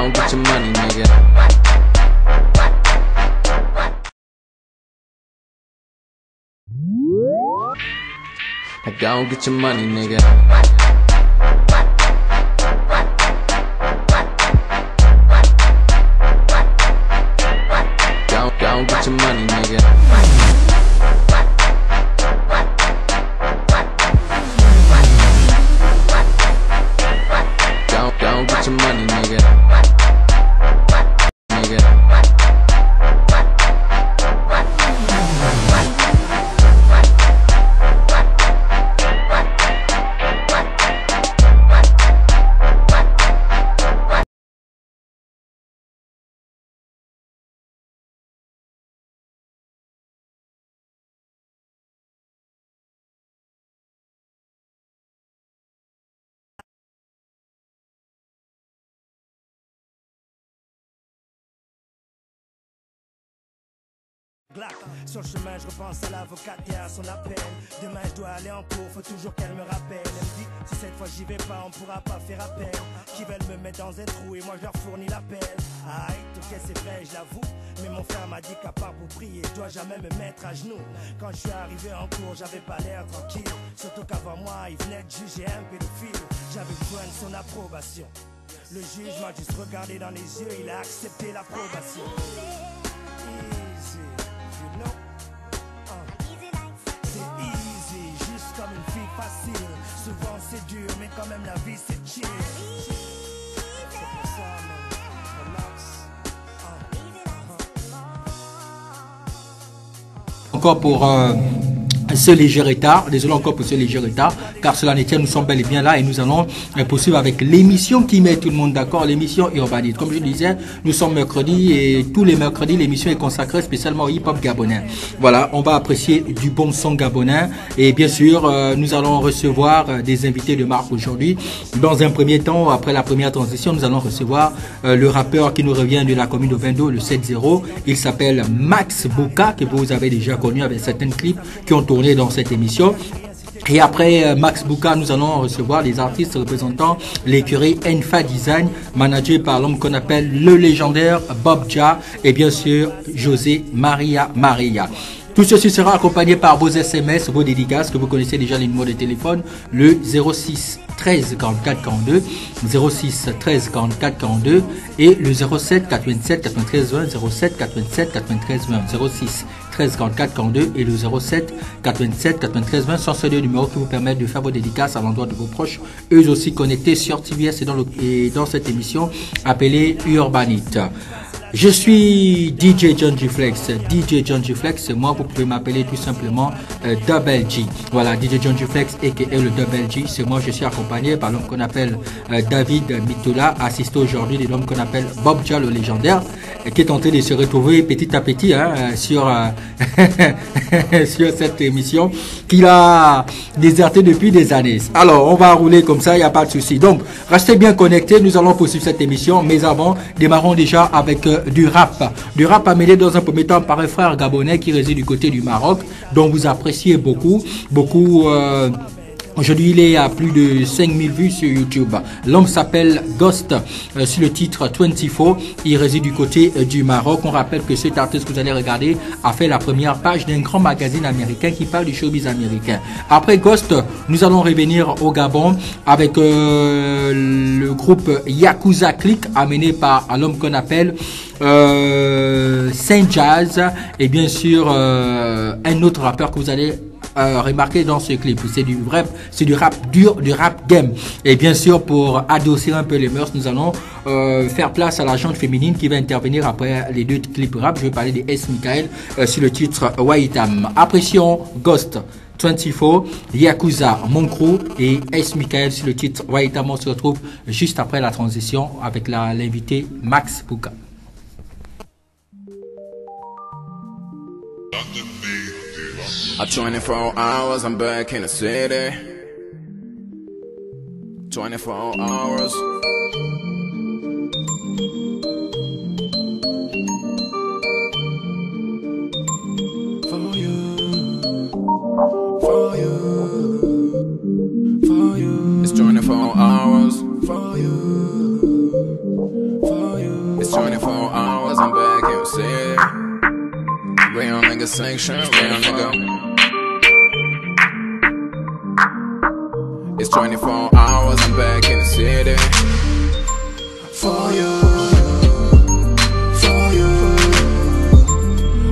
Now get your money, nigga. Now go get your money, nigga. Go get your money, nigga. Go get your money, nigga. Sur le chemin, je repense à l'avocate et à son appel. Demain, je dois aller en cours, faut toujours qu'elle me rappelle. Elle me dit, si cette fois j'y vais pas, on pourra pas faire appel. Qui veulent me mettre dans un trou et moi je leur fournis l'appel. Aïe, ok, c'est vrai, je l'avoue. Mais mon frère m'a dit qu'à part pour prier, je dois jamais me mettre à genoux. Quand je suis arrivé en cours, j'avais pas l'air tranquille. Surtout qu'avant moi, il venait de juger un pédophile. J'avais besoin de son approbation. Le juge m'a juste regardé dans les yeux, il a accepté l'approbation. Comme une fille facile, souvent c'est dur, mais quand même la vie c'est chill. C'est pour ça, man, relax. Encore pour ce léger retard, désolé encore pour ce léger retard, car cela n'est nous sommes bel et bien là et nous allons poursuivre avec l'émission qui met tout le monde d'accord, l'émission Urbanite. Comme je disais, nous sommes mercredi et tous les mercredis, l'émission est consacrée spécialement au hip-hop gabonais. Voilà, on va apprécier du bon son gabonais et bien sûr, nous allons recevoir des invités de marque aujourd'hui. Dans un premier temps, après la première transition, nous allons recevoir le rappeur qui nous revient de la commune de Vendo, le 7-0. Il s'appelle Max Bouka, que vous avez déjà connu avec certains clips qui ont tourné dans cette émission. Et après Max Bouka, nous allons recevoir les artistes représentant l'écurie Enfa Design, managé par l'homme qu'on appelle le légendaire Bob Ja et bien sûr José Maria. Tout ceci sera accompagné par vos SMS, vos dédicaces, que vous connaissez déjà les numéros de téléphone, le 06 13 44 42, 06 13 44 42 et le 07 87 93 20, 07 87 93 20, 06 13 44 42 et le 07 87 93 20 sont ces deux numéros qui vous permettent de faire vos dédicaces à l'endroit de vos proches, eux aussi connectés sur TVS et dans cette émission appelée Urbanite. Je suis DJ John G Flex. DJ John G Flex, moi vous pouvez m'appeler tout simplement Double G. Voilà, DJ John G Flex aka le Double G. C'est moi, je suis accompagné par l'homme qu'on appelle David Mitola, assisté aujourd'hui de l'homme qu'on appelle Bob Ja le légendaire, qui est en train de se retrouver petit à petit sur sur cette émission qu'il a déserté depuis des années. Alors on va rouler comme ça, il n'y a pas de souci. Donc restez bien connectés, nous allons poursuivre cette émission, mais avant démarrons déjà avec du rap amené dans un premier temps par un frère gabonais qui réside du côté du Maroc, dont vous appréciez beaucoup. Aujourd'hui, il est à plus de 5000 vues sur YouTube. L'homme s'appelle Ghost, sur le titre 24. Il réside du côté du Maroc. On rappelle que cet artiste que vous allez regarder a fait la première page d'un grand magazine américain qui parle du showbiz américain. Après Ghost, nous allons revenir au Gabon avec le groupe Yakuza Click, amené par l'homme qu'on appelle Saint Jazz et bien sûr un autre rappeur que vous allez remarqué dans ce clip. C'est du rap dur, du rap game. Et bien sûr, pour adoucir un peu les mœurs, nous allons faire place à la gente féminine qui va intervenir après les deux clips rap. Je vais parler de S. Michael sur le titre Waitam. Apprécions Ghost 24, Yakuza, Mon Crew et S. Michael sur le titre Waitam. On se retrouve juste après la transition avec l'invité Max Bouka. At 24 hours, I'm back in the city. 24 hours. For you. It's 24 hours. For you. 24 hours, I'm back in the city. Real nigga sanction, real nigga. It's 24 hours, I'm back in the city. For you, for you,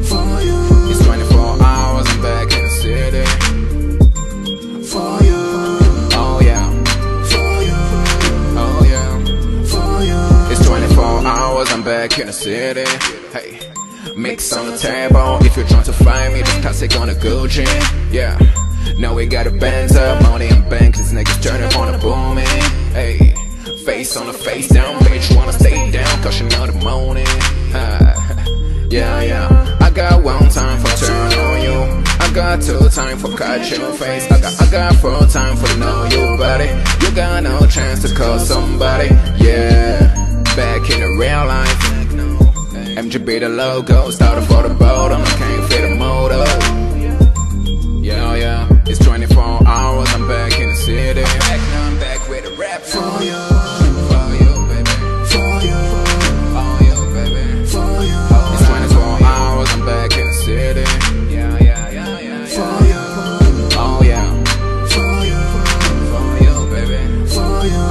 for you. It's 24 hours, I'm back in the city. For you, oh yeah. For you, oh yeah. For you. It's 24 hours, I'm back in the city. Hey, mix on the table. If you're trying to find me, just toss it on a Gucci. Yeah. Now we got a Benz up, money in bank, cause niggas turn up on the booming. Hey, face on the face down, bitch wanna stay down, cause you know the morning. Yeah, yeah. I got one time for turn on you. I got two time for catch your face. I got four time for to know you, buddy. You got no chance to call somebody. Yeah, back in the real life. MGB the logo, started for the bottom, can't fit the motor. Yeah, yeah, it's 24 hours, I'm back in the city. Back now, I'm back with a rap for you, baby. For you, oh you, baby. For you, it's 24 hours, I'm back in the city. Yeah, yeah, yeah, yeah, yeah. For you, oh yeah. For you, baby. For you.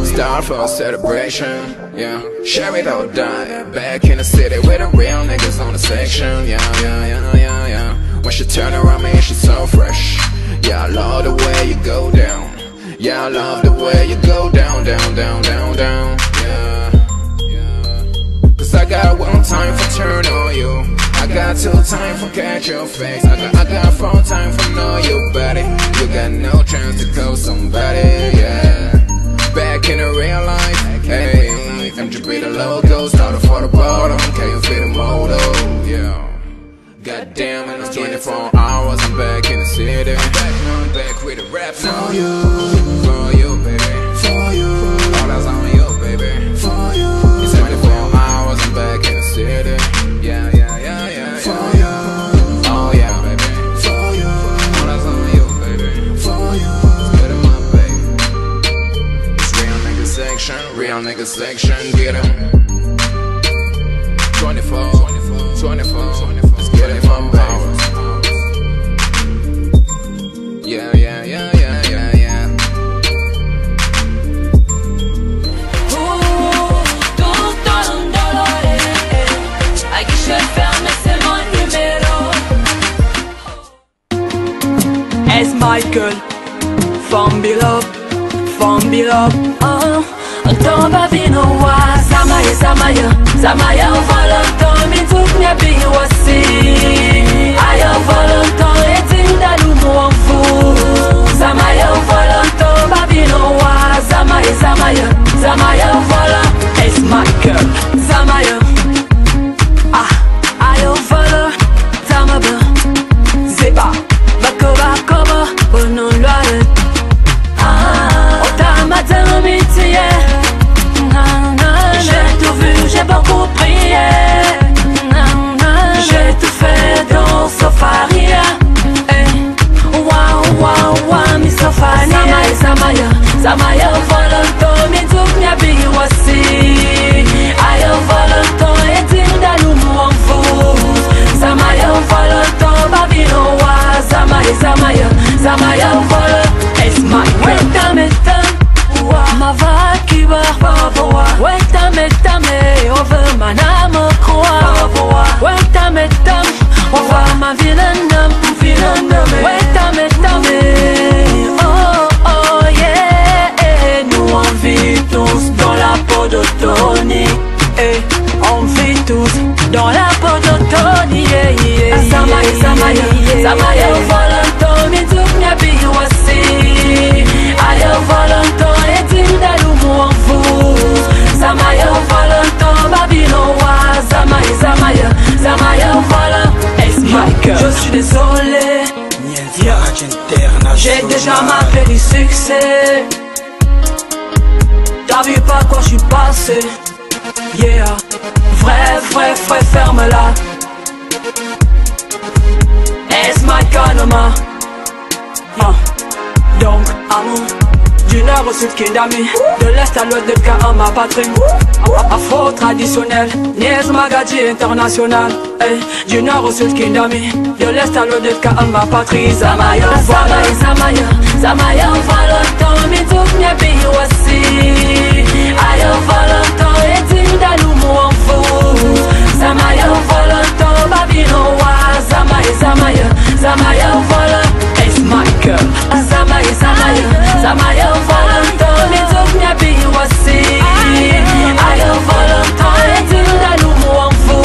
Start for a celebration, yeah. Share it or die. Back in the city with the real niggas on the section. Yeah, yeah, yeah, yeah, yeah. When she turn around me, she's so fresh. Yeah, I love the way you go down. Yeah, I love the way you go down, down, down, down, down. Yeah, yeah. Cause I got one time for turn on you. I got two time for catch your face. I got four time for know you, buddy. You got no chance to call somebody, yeah. Back in the real life, hey. MGB the logo, started for the bottom, can't you feel the motor, yeah. Goddamn, and it's 24 hours, I'm back in the city. I'm back now, I'm back with a rap now. For you, baby. For you, all eyes on you, baby. For you, it's 24 hours, I'm back in the city. Yeah, yeah, yeah, yeah. For you, oh yeah, baby. For you, all eyes on you, baby. For you, it's better my baby. It's real nigga section, get 'em. 24, 24. Yeah, yeah, yeah, yeah, yeah, yeah. Tutto un dolore. A guichet fermé, c'est mon numéro. Es Michael, from below, Anton babino wa Zamaya, Zamaya volonton mi tuk nye biwasi. Ayo volonton etin dalu mwanfu. Zamaya volonton babino wa Zamaya volonton. Es Michael, Zamaya, ayo volonton Zamaba, Zeba, bakoba, bonon loire. J'ai tout vu, j'ai beaucoup prié. J'ai tout fait dans Sofaria. Waouh, mi Sofania. Zamaya volonton, mi tuk nya biwasi. Ayo volonton, etin dalu mwanfu. Zamaya volonton, babino wa Zamaya volonton. Es Michael. Ma va qui va, ouais tame, on veut ma âme croire. Ouais tame, on va ma vilaine dame, ouais tame, oh yeah. Nous on vit tous dans la peau de Tony, Et on vit tous dans la peau de Tony, yeah. Zamaya volonton, mi tuk nya biwasi. Ayo volonton, etin dalu mwanfu. Zamaya volonton, babino wa Zamaya volonton. Es Michael. Je suis désolé, j'ai déjà ma paix du succès. T'as vu par quoi je suis passé? Yeah, vrai, ferme-la. Es Michael, Donc, allons du du nord au sud Kindami, de l'est à l'ouest de Ka ma patrie. Afro traditionnel, Niez Magadji international. Hey, du nord au sud Kindami, de l'est à l'ouest de Ka ma patrie. Zamaya, Zamaya, Zamaya, Zamaya, Valentin, Midouk Nyabi Wasi. Ayo Valentin, Edim Dalumu en fou. Zamaya, Valentin, Babylon, Zamaya, Zamaya, Zamaya, Valentin, it's my girl. Zamaya, Zamaya, Zamaya, Valentin, Midouk Nyabi Wasi. Ayo Valentin, Edim Dalumu en fou.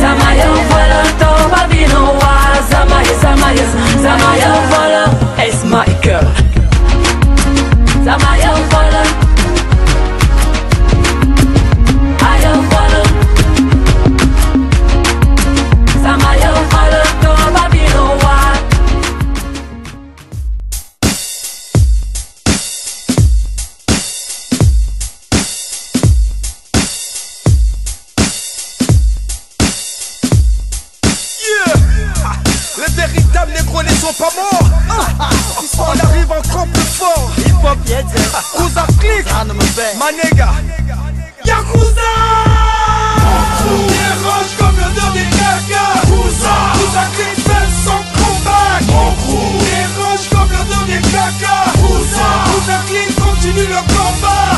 Zamaya, Valentin, Babylon, Zamaya, Zamaya, Zamaya, Valentin, it's my girl. Zamaya, Valentin. Les véritables négros ne sont pas morts. On arrive encore plus fort. Hip-hop, Kouza click, Manega, Yakuza. Dérange comme l'odeur des caca. Kouza click fait son combat. Dérange comme l'odeur des caca. Kouza click continue le combat.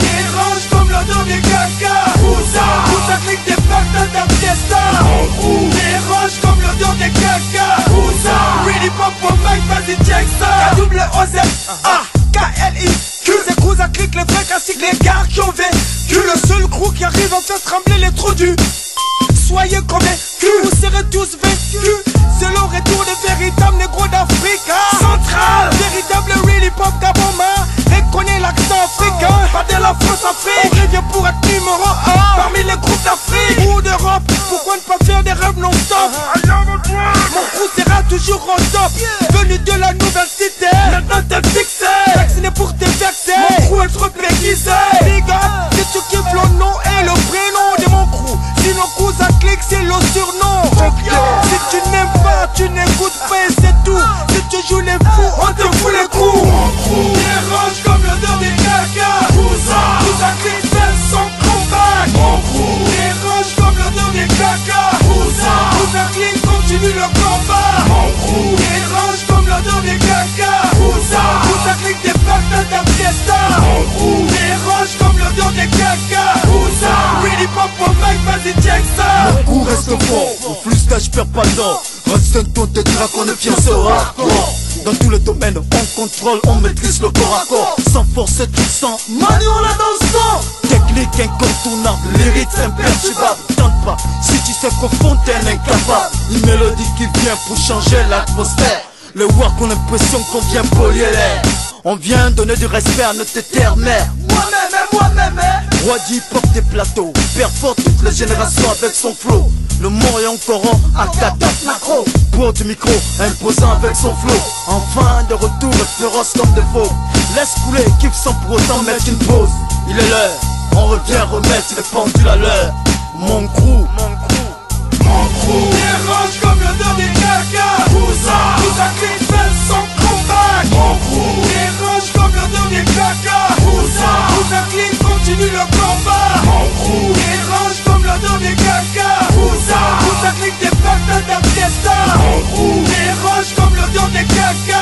Dérange comme l'odeur des caca. Kouza click débarque dans ta fiesta. Dérange comme l'odeur des caca. Really pop pour mec, vas-y check ça. K-W-O-Z A-K-L-I-Q. C'est Kouza click, les vrais classiques, les gars qui ont vécu. Le seul crew qui arrive à faire trembler les trous du. Soyez convaincus, vous serez tous vaincus. C'est le retour des véritables négros d'Afrique centrale. Véritable really pop Kaboma. Reconnais l'accent africain, pas de la France-Afrique. On revient pour être numéro 1 parmi les groupes d'Afrique ou d'Europe. Pourquoi ne pas faire des rêves non-stop? Mon crew sera toujours au top. Venu de la nouvelle cité, maintenant t'es fixé. Vacciné pour te vexer. Mon crew est trop déguisé. Big up, si tu kiffes le nom et le prénom de mon crew. Sinon Kouza click c'est le surnom. Si tu n'aimes pas, tu n'écoutes pas et c'est tout. Si tu joues les fous, on te fout les coups. Dérange comme l'odeur des caca. Kouza click fait son combat. Dérange comme l'odeur des caca. Kouza click continue le combat. Dérange comme l'odeur des caca. Kouza click débarque dans ta fiesta. Dérange comme l'odeur des caca. Really pop pour mec, vas-y check ça. Mon coup reste fort, au flux stage perds pas le temps. Reste un ton, t'es drac, on est fier, c'est hardcore. Dans tous les domaines, on contrôle, on maîtrise le corps à corps. Sans forcer, tu sens, manu on a dans le sang. Technique incontournable, lyrique imperturbable. Tente pas, si tu sais qu'au fond t'es un incapable. Une mélodie qui vient pour changer l'atmosphère. Le work, on a l'impression qu'on vient polier l'air. On vient donner du respect à notre terre-mère. Moi-même, roi du hip-hop des plateaux. Perfore toutes les générations avec son flow. Le moyen coran à 14 macro. Pour du micro, imposant avec son flow. Enfin de retour, féroce comme des faux. Laisse couler, kiffe sans pour autant mettre une pause. Il est l'heure, on revient remettre les pendules à l'heure. Mon crew. Dérange comme l'odeur des caca. Kouza click fait son combat. Dérange comme l'odeur des caca. Kouza click continue le combat. Dérange comme l'odeur des caca. Kouza click débarque dans ta fiesta. Dérange comme l'odeur des caca.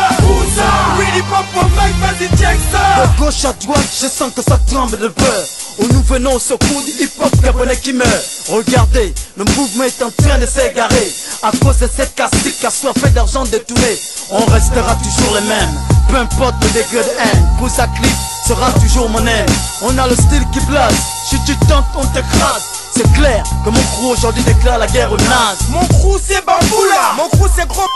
Really pop pour mec, vas-y check ça. De gauche à droite, je sens que ça tremble de peur. Où nous venons au secours du hip-hop gabonais qui meurt. Regardez, le mouvement est en train de s'égarer. À cause de cette casse-tique assoiffée d'argent détourné. On restera toujours les mêmes, peu importe le degré de haine. Kouza click sera toujours mon aime. On a le style qui place, si tu tentes on t'écrase. C'est clair que mon crew aujourd'hui déclare la guerre aux nazes. Mon crew c'est Bamboula. Mon crew c'est gros.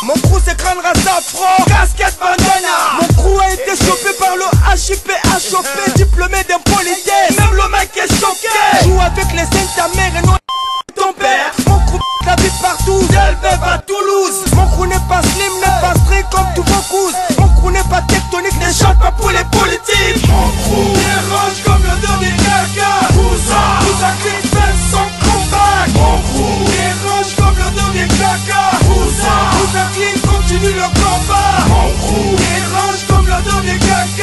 Mon crew c'est crâne rasta afro, casquette bandana. Mon crew a été chopé par le HIP, HOP, diplômé d'impolitesse. Même le mec est choqué. Joue avec les saints ta mère et non ton père. Mon crew la vie partout, d'Elbeuf à Toulouse. Mon crew n'est pas slim, n'est pas strict comme tous vos cousins. Mon crew n'est pas tectonique, ne chante pas pour les politiques. Mon crew dérange comme l'odeur des caca. Kouza click fait son combat. Mon crew dérange comme l'odeur des caca. Kouza click continue le combat. Dérange comme l'odeur des caca.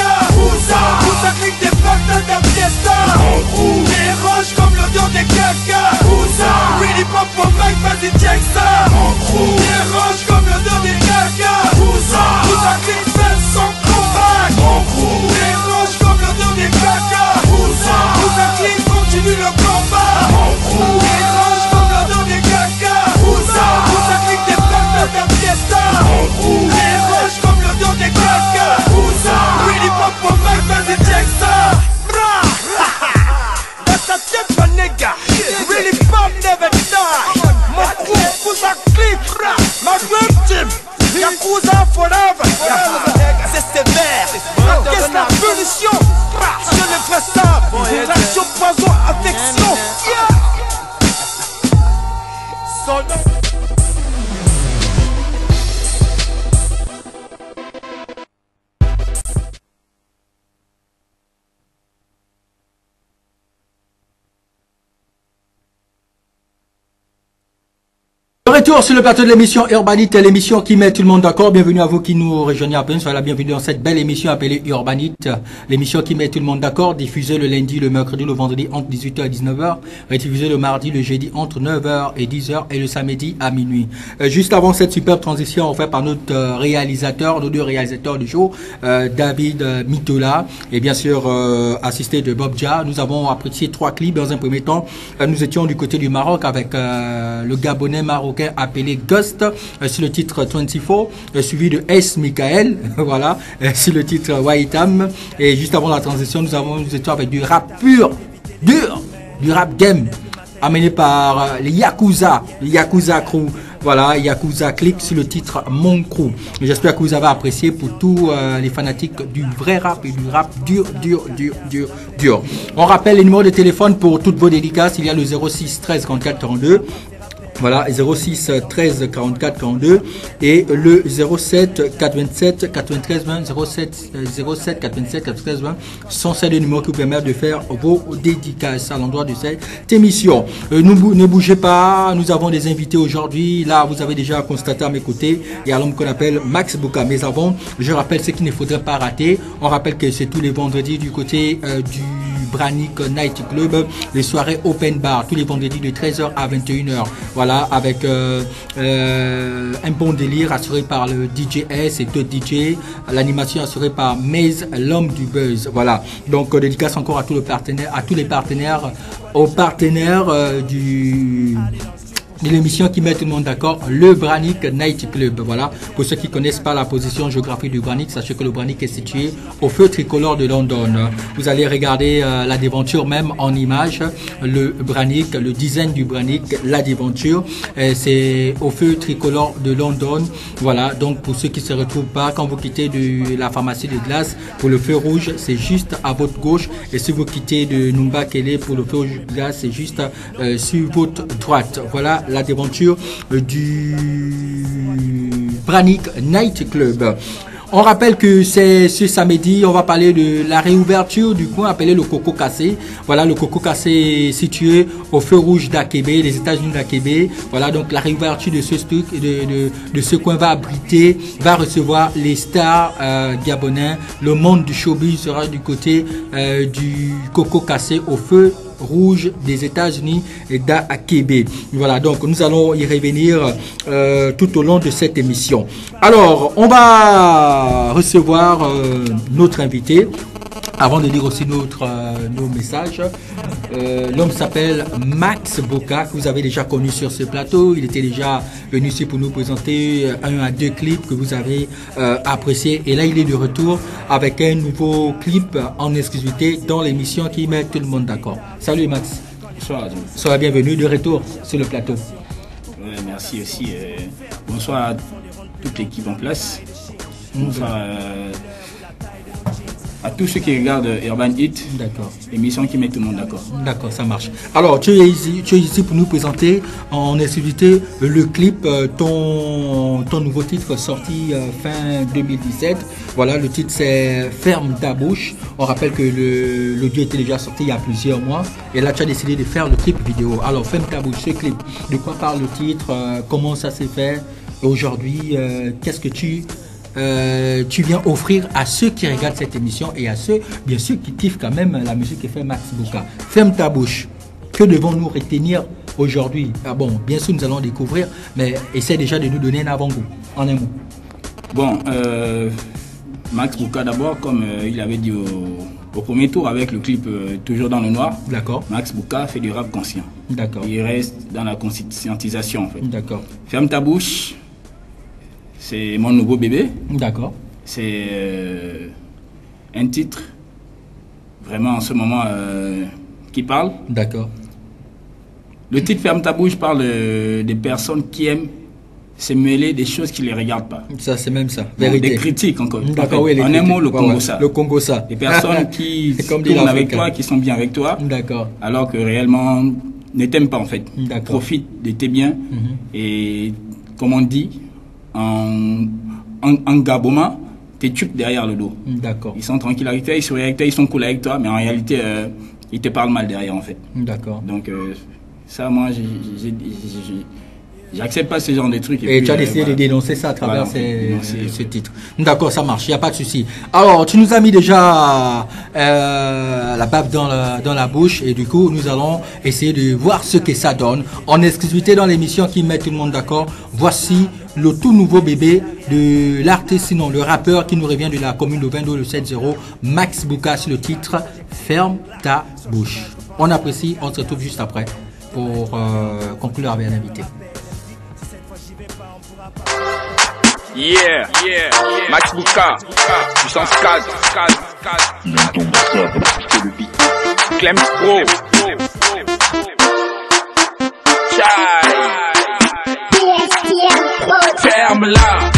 Retour sur le plateau de l'émission Urbanite, l'émission qui met tout le monde d'accord. Bienvenue à vous qui nous rejoignez à peine. Soyez la bienvenue dans cette belle émission appelée Urbanite, l'émission qui met tout le monde d'accord, diffusée le lundi, le mercredi, le vendredi entre 18h et 19h, rediffusée le mardi, le jeudi entre 9h et 10h et le samedi à minuit. Juste avant cette superbe transition faite par notre réalisateur, nos deux réalisateurs du show, David Mitola et bien sûr assisté de Bob Dja, nous avons apprécié 3 clips. Dans un premier temps, nous étions du côté du Maroc avec le Gabonais marocain appelé Ghost sur le titre 24, suivi de S. Michael, voilà, sur le titre Waitam. Et juste avant la transition, nous étions avec du rap pur, dur, du rap game, amené par les Yakuza Crew. Voilà, Yakuza Click sur le titre Mon Crew. J'espère que vous avez apprécié pour tous les fanatiques du vrai rap et du rap dur. On rappelle les numéros de téléphone pour toutes vos dédicaces. Il y a le 06 13 44 42. Voilà, 06 13 44 42 et le 07 427 93 20, 07 427 93 20 sont ces deux numéros qui vous permettent de faire vos dédicaces à l'endroit de cette émission. Ne bougez pas, nous avons des invités aujourd'hui. Là, vous avez déjà constaté à mes côtés, il y a l'homme qu'on appelle Max Bouka. Mais avant, je rappelle ce qu'il ne faudrait pas rater. On rappelle que c'est tous les vendredis du côté du Branic Night Club, les soirées open bar, tous les vendredis de 13h à 21h. Voilà, avec un bon délire assuré par le DJS et d'autres DJ, l'animation assurée par Maze, l'homme du buzz. Voilà, donc dédicace encore à tous les partenaires, aux partenaires de l'émission qui met tout le monde d'accord, le Branic Night Club. Voilà, pour ceux qui connaissent pas la position géographique du Branic, sachez que le Branic est situé au feu tricolore de London. Vous allez regarder la déventure même en image, le Branic, le design du Branic, la déventure, c'est au feu tricolore de London. Voilà, donc pour ceux qui se retrouvent pas, quand vous quittez de la pharmacie de glace, pour le feu rouge, c'est juste à votre gauche, et si vous quittez de Numba Kele pour le feu rouge de glace, c'est juste sur votre droite. Voilà la déventure du Branic Night Club. On rappelle que c'est ce samedi, on va parler de la réouverture du coin appelé le Coco Cassé. Voilà, le Coco Cassé situé au feu rouge d'Akébé, les États-Unis d'Akébé. Voilà, donc la réouverture de ce truc, de ce coin va recevoir les stars gabonais. Le monde du showbiz sera du côté du Coco Cassé au feu rouge des États-Unis et d'Akébé. Voilà, donc nous allons y revenir tout au long de cette émission. Alors, on va recevoir notre invité. Avant de lire aussi nos messages, l'homme s'appelle Max Bouka, que vous avez déjà connu sur ce plateau. Il était déjà venu ici pour nous présenter 1 à 2 clips que vous avez appréciés. Et là, il est de retour avec un nouveau clip en exclusivité dans l'émission qui met tout le monde d'accord. Salut Max. Bonsoir. Sois bienvenue de retour sur le plateau. Ouais, merci aussi. Bonsoir à toute l'équipe en place. Bonsoir à tous ceux qui regardent Urban Hit, l'émission qui met tout le monde d'accord. D'accord, ça marche. Alors, tu es ici pour nous présenter en exclusivité le clip, ton nouveau titre sorti fin 2017. Voilà, le titre c'est Ferme ta bouche. On rappelle que l'audio était déjà sorti il y a plusieurs mois. Et là, tu as décidé de faire le clip vidéo. Alors, Ferme ta bouche, ce clip, de quoi parle le titre, comment ça s'est fait aujourd'hui, qu'est-ce que tu viens offrir à ceux qui regardent cette émission et à ceux, bien sûr, qui kiffent quand même la musique que fait Max Bouka. Ferme ta bouche. Que devons-nous retenir aujourd'hui? Bon, bien sûr, nous allons découvrir, mais essaie déjà de nous donner un avant-goût, en un mot. Bon, Max Bouka d'abord, comme il avait dit au premier tour avec le clip Toujours dans le noir. D'accord. Max Bouka fait du rap conscient. D'accord. Il reste dans la conscientisation en fait. D'accord. Ferme ta bouche. C'est mon nouveau bébé. D'accord. C'est un titre vraiment en ce moment qui parle. D'accord. Le titre Ferme ta bouche parle des personnes qui aiment se mêler des choses qui ne les regardent pas. Ça, c'est même ça. Bon, vérité. des critiques encore. D'accord, oui, en un mot, le Congo ça. Le Congo ça. Des personnes qui tournent avec toi, qui sont bien avec toi. D'accord. Alors que réellement ne t'aiment pas en fait. D'accord. Profite de tes biens. Et comme on dit, en gaboma, t'es tuques derrière le dos. D'accord. Ils sont tranquilles avec toi, ils sourient avec toi, ils sont cool avec toi, mais en réalité, ils te parlent mal derrière en fait. D'accord. Donc ça, moi, J'accepte pas ce genre de trucs. Et tu as décidé de dénoncer ça à travers ce titre. D'accord, ça marche, il n'y a pas de souci. Alors, tu nous as mis déjà la baffe dans la bouche et du coup, nous allons essayer de voir ce que ça donne. En exclusivité dans l'émission qui met tout le monde d'accord, voici le tout nouveau bébé de l'artiste, sinon le rappeur qui nous revient de la commune de Vendo, le 7-0, Max Bouka, sur le titre Ferme ta bouche. On apprécie, on se retrouve juste après pour conclure avec un invité. Yeah, Max Bouka, puissance 4, Clem Pro, ferme-la,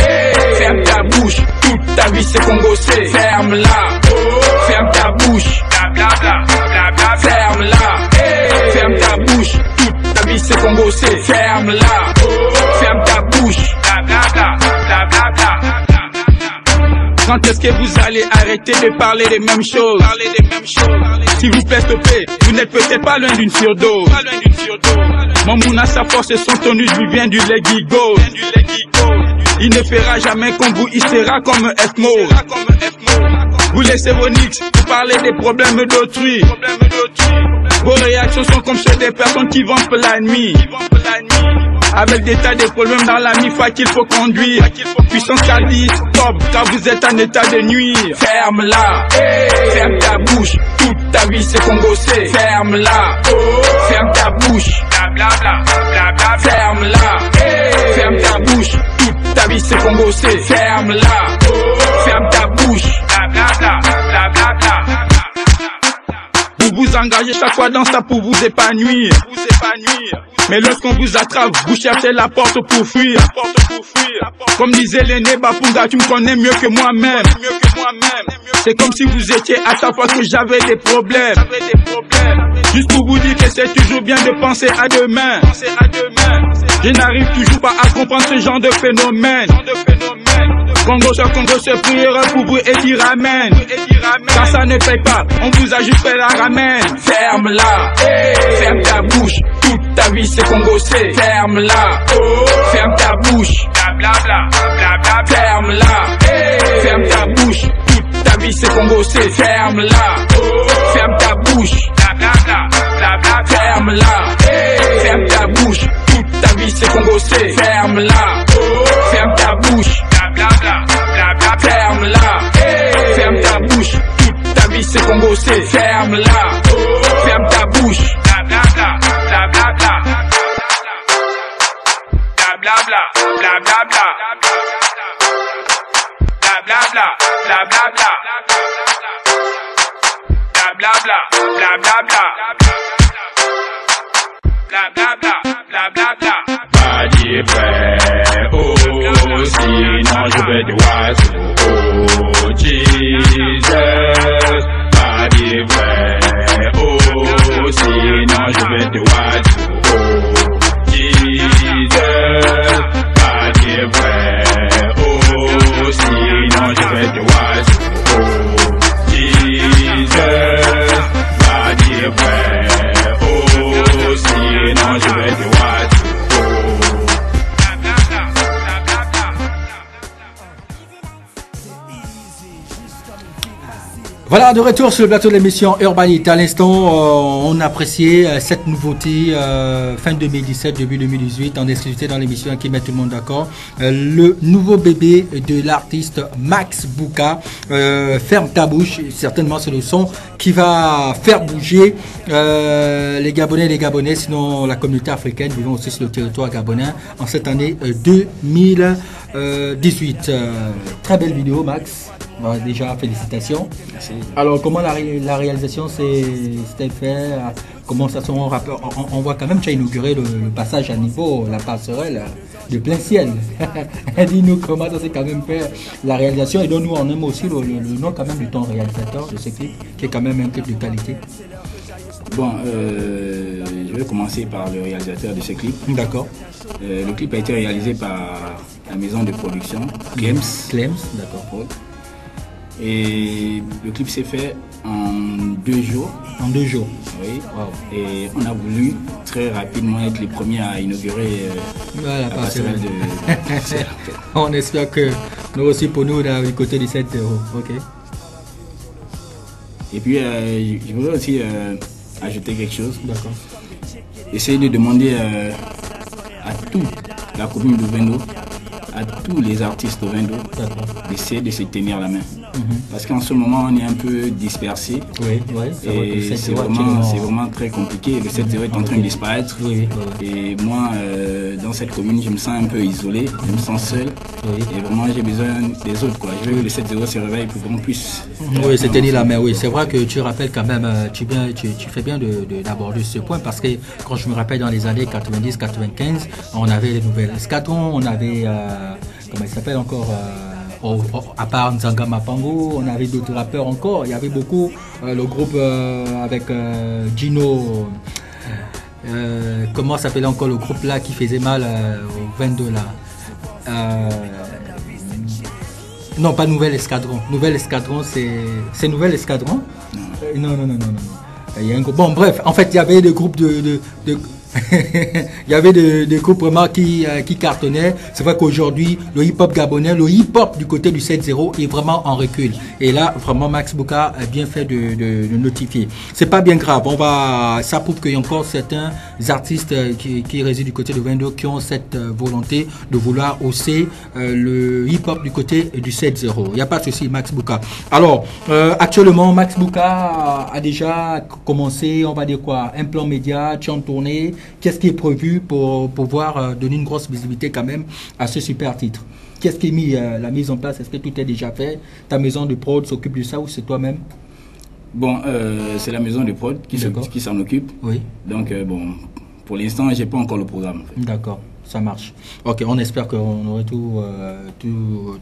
ferme ta bouche, toute ta vie c'est congossé, ferme-la, ferme ta bouche, ferme-la, ferme ta bouche, toute ta vie c'est congossé, ferme-la, ferme ta bouche, Quand est-ce que vous allez arrêter de parler des mêmes choses? S'il vous plaît, stoppez, vous n'êtes peut-être pas loin d'une surdose. Mon mouna, sa force et son tonus lui vient du Legigo. Il ne fera jamais comme vous, il sera comme F-Mo. Vous laissez vos nicks, vous parlez des problèmes d'autrui. Vos réactions sont comme celles des personnes qui vampent la nuit. Avec des tas de problèmes dans la MIFA qu'il faut conduire. Puissance Cadiz, top, car vous êtes en état de nuire. Ferme-la, ferme ta bouche, toute ta vie c'est congossé. Ferme-la, ferme ta bouche, ferme-la, ferme ta bouche, toute ta vie c'est congossé. Ferme-la, ferme ta bouche, vous vous engagez chaque fois dans ça pour vous épanouir. Mais lorsqu'on vous attrape, vous cherchez la porte pour fuir. Comme disait l'aîné Bapunga, tu me connais mieux que moi-même. C'est comme si vous étiez à chaque fois que j'avais des problèmes. Juste pour vous dire que c'est toujours bien de penser à demain. Je n'arrive toujours pas à comprendre ce genre de phénomène. Congo se priera pour vous et qui ramène. Car ça ne paye pas, on vous a juste fait la ramène. Ferme-la, ferme ta bouche, toute ta vie c'est congossé. Ferme-la, ferme ta bouche, ferme-la, ferme ta bouche, toute ta vie c'est congossé. Ferme-la, ferme ta bouche, ferme-la, ferme ta bouche, toute ta vie c'est congossé. Ferme-la, ferme ta bouche, ferme-la, ferme ta bouche, toute ta vie c'est congossé. Ferme-la, ferme ta bouche, pas dire vrai, oh, sinon je vais te oiseau, oh, Jesus. Pas dire vrai, oh, sinon je vais te oiseau, oh, Jesus. Pas dire vrai, oh, sinon je vais te oiseau, oh, Jesus. Pas dire vrai, oh, sinon je vais te oiseau. Voilà, de retour sur le plateau de l'émission Urbanite. À l'instant, on appréciait cette nouveauté fin 2017, début 2018, en exclusivité dans l'émission qui met tout le monde d'accord. Le nouveau bébé de l'artiste Max Bouka, Ferme ta bouche. Certainement, c'est le son qui va faire bouger les Gabonais et les Gabonais, sinon la communauté africaine vivant aussi sur le territoire gabonais en cette année 2018. Très belle vidéo, Max. Déjà, félicitations. Merci. Alors, comment la réalisation s'était fait? Comment ça son rappeur? On voit quand même que tu as inauguré le passage à niveau, la passerelle de plein ciel. Dis-nous comment ça s'est quand même fait, la réalisation, et donne-nous en un mot aussi le nom quand même de ton réalisateur de ce clip, qui est quand même un clip de qualité. Bon, je vais commencer par le réalisateur de ce clip. D'accord. Le clip a été réalisé par la maison de production Clems. D'accord. Et le clip s'est fait en 2 jours. En 2 jours. Oui. Wow. Et on a voulu très rapidement être les premiers à inaugurer la passerelle de On espère que nous aussi pour nous du côté du 7-0. Ok. Et puis je voudrais aussi ajouter quelque chose. D'accord. Essayer de demander à toute la commune de Vendo, à tous les artistes de Vendo, d'essayer de se tenir la main. Parce qu'en ce moment, on est un peu dispersé. Oui, et c'est vraiment très compliqué. Le 7-0 est en train de disparaître. Et moi, dans cette commune, je me sens un peu isolé, je me sens seul. Et vraiment, j'ai besoin des autres, quoi. Je veux que le 7-0 se réveille pour qu'on puisse... Oui, se tenir la main, oui. C'est vrai que tu rappelles quand même, tu fais bien d'aborder ce point, parce que quand je me rappelle dans les années 90-95, on avait les nouvelles escadrons, on avait, comment il s'appelle encore, à part Nzanga Mapango, on avait d'autres rappeurs encore. Il y avait beaucoup, le groupe avec Gino, comment s'appelait encore le groupe là qui faisait mal au 22 là. Non, pas Nouvel Escadron. Nouvel Escadron, c'est Nouvel Escadron. Non. Il y a un groupe. Bon, bref, en fait, il y avait des groupes il y avait des groupes vraiment qui cartonnaient. C'est vrai qu'aujourd'hui, le hip-hop gabonais, le hip-hop du côté du 7-0 est vraiment en recul. Et là, vraiment, Max Bouka a bien fait de notifier. C'est pas bien grave. Ça prouve qu'il y a encore certains artistes qui résident du côté de Vendo qui ont cette volonté de vouloir hausser le hip-hop du côté du 7-0. Il n'y a pas de souci, Max Bouka. Alors, actuellement, Max Bouka a déjà commencé, on va dire quoi, un plan média, tu en tournée. Qu'est-ce qui est prévu pour pouvoir donner une grosse visibilité quand même à ce super titre? Qu'est-ce qui est mis, la mise en place? Est-ce que tout est déjà fait? Ta maison de prod s'occupe de ça ou c'est toi-même? Bon, c'est la maison de prod qui s'en occupe. Oui. Donc, bon, pour l'instant, j'ai pas encore le programme. En fait. D'accord, ça marche. Ok, on espère qu'on aurait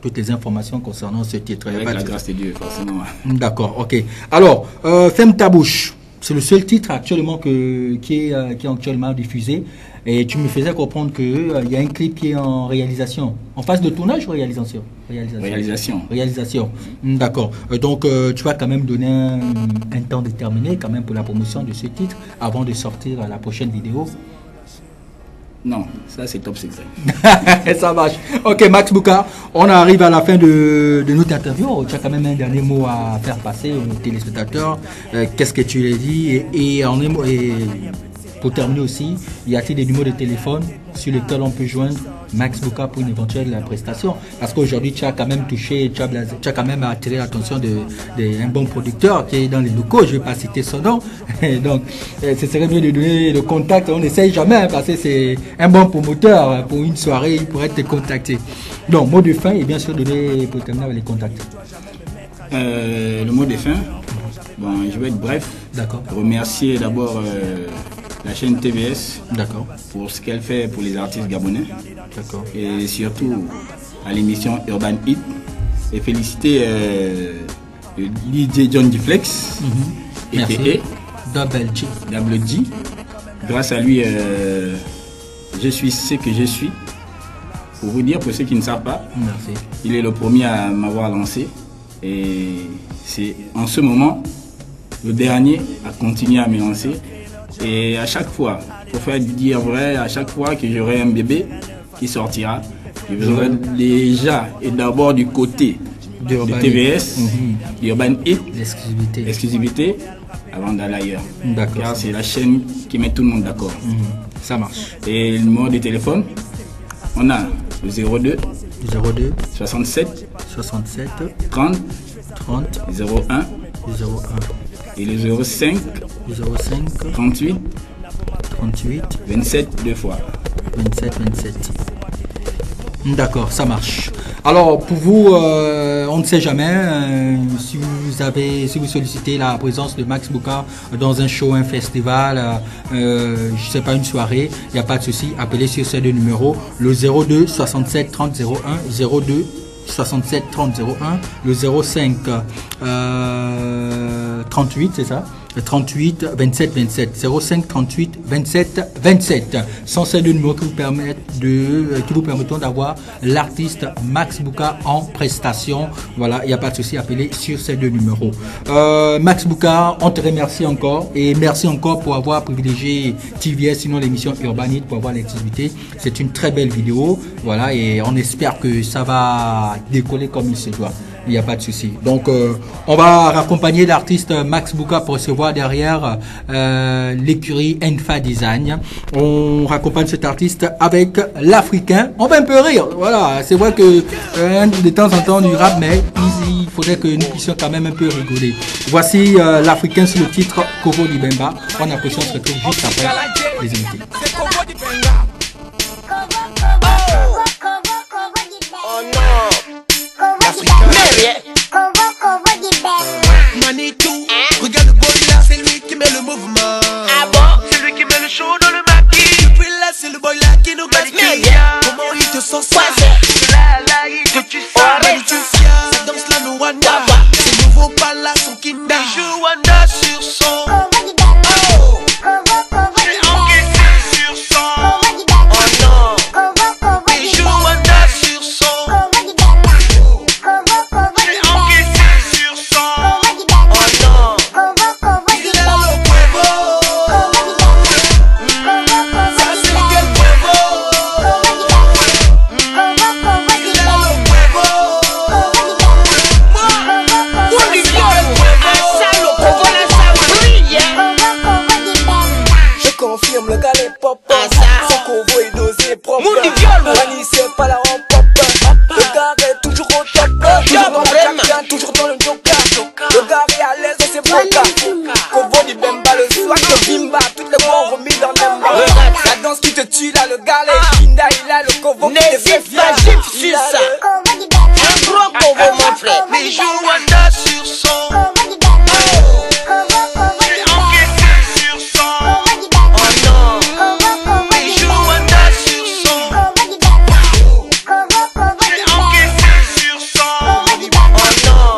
toutes les informations concernant ce titre. Avec la grâce de Dieu, forcément. D'accord, ok. Alors, Ferme ta bouche. C'est le seul titre actuellement qui est actuellement diffusé. Et tu me faisais comprendre qu'il y a un clip qui est en réalisation. En phase de tournage ou réalisation? Réalisation. D'accord. Donc tu vas quand même donner un temps déterminé quand même pour la promotion de ce titre avant de sortir la prochaine vidéo. Non, ça c'est top secret. Ça marche. Ok, Max Bouka, on arrive à la fin de notre interview. Tu as quand même un dernier mot à faire passer aux téléspectateurs. Qu'est-ce que tu les dis? Et pour terminer aussi, y a-t-il des numéros de téléphone sur lesquels on peut joindre Max Bouka pour une éventuelle prestation? Parce qu'aujourd'hui, tu as quand même touché, tu as quand même attiré l'attention d'un bon producteur qui est dans les locaux. Je ne vais pas citer son nom. Donc, ce serait mieux de donner le contact. On n'essaye jamais parce que c'est un bon promoteur. Pour une soirée, il pourrait te contacter. Donc, mot de fin et bien sûr donner pour terminer avec les contacts. Le mot de fin, bon, je vais être bref. D'accord. Remercier d'abord la chaîne TVS pour ce qu'elle fait pour les artistes gabonais. Et surtout à l'émission Urban Hit. Et féliciter le DJ John Dflex et Double G. Grâce à lui, je suis ce que je suis. Pour vous dire, pour ceux qui ne savent pas, il est le premier à m'avoir lancé. Et c'est en ce moment le dernier à continuer à me lancer. Et à chaque fois, pour faire dire vrai, à chaque fois que j'aurai un bébé qui sortira, je serai déjà et d'abord du côté de TVS, d'Urban Hit, l'exclusivité, avant d'aller ailleurs. Car c'est la chaîne qui met tout le monde d'accord. Ça marche. Et le numéro de téléphone, on a le 02 67 30 01 et le 05 38 27 deux fois. 27. D'accord, ça marche. Alors pour vous, on ne sait jamais si vous sollicitez la présence de Max Bouka dans un show, un festival, je sais pas, une soirée, il n'y a pas de souci, appelez sur ces deux numéros, le 02 67 30 01, 02 67 30 01, le 05 38, c'est ça, 38 27 27. 05 38 27 27. Sont ces deux numéros qui vous permettront d'avoir l'artiste Max Bouka en prestation. Voilà, il n'y a pas de souci, appelez sur ces deux numéros. Max Bouka, on te remercie encore et merci encore pour avoir privilégié TVS, sinon l'émission Urbanite, pour avoir l'activité. C'est une très belle vidéo. Voilà, et on espère que ça va décoller comme il se doit. Il n'y a pas de souci. Donc, on va raccompagner l'artiste Max Bouka pour recevoir derrière l'écurie Enfa Design. On raccompagne cet artiste avec l'Africain. On va un peu rire. Voilà, c'est vrai que de temps en temps du rap, mais il faudrait que nous puissions quand même un peu rigoler. Voici l'Africain sur le titre Kovo Dibemba. On apprécie, on se retrouve juste après les invités. Oh non, Manitou, regarde le boy là, c'est lui qui met le mouvement. Ah bon? C'est lui qui met le show dans le maquis. Depuis là, c'est le boy là qui nous gagne. Comment il te sent ça? Là, il te tue ça. Ça danse la no Wanda. Ces nouveaux pas là sont Kinda. Il joue Wanda sur son. J'ai encaissé sur son. Oh non. Il joue Wanda sur son. J'ai encaissé sur son. Oh non. Il a le huevo. Ça c'est quel huevo. Il a le huevo. Pour lui dire ça le Kovo là ça brille. Je confirme le gars est pop. Son Kovo est dosé propre. Mani c'est pas la rend pop. Le gars est toujours au top. Toujours dans le jack, toujours dans le joker. Le gars est à l'aise dans ses broca. Kovo Dibemba, le swag de Bimba. Toutes les mots remis dans l'emba. La danse qui te tue là, le gars est Kinda. Il a le Kovo qui te fait fier. Sur ça. Un gros Kovo mon frère. Mais il joue Wanda sur son. J'ai encaissé sur son. Oh non. Il joue Wanda sur son. J'ai encaissé sur son. Oh non.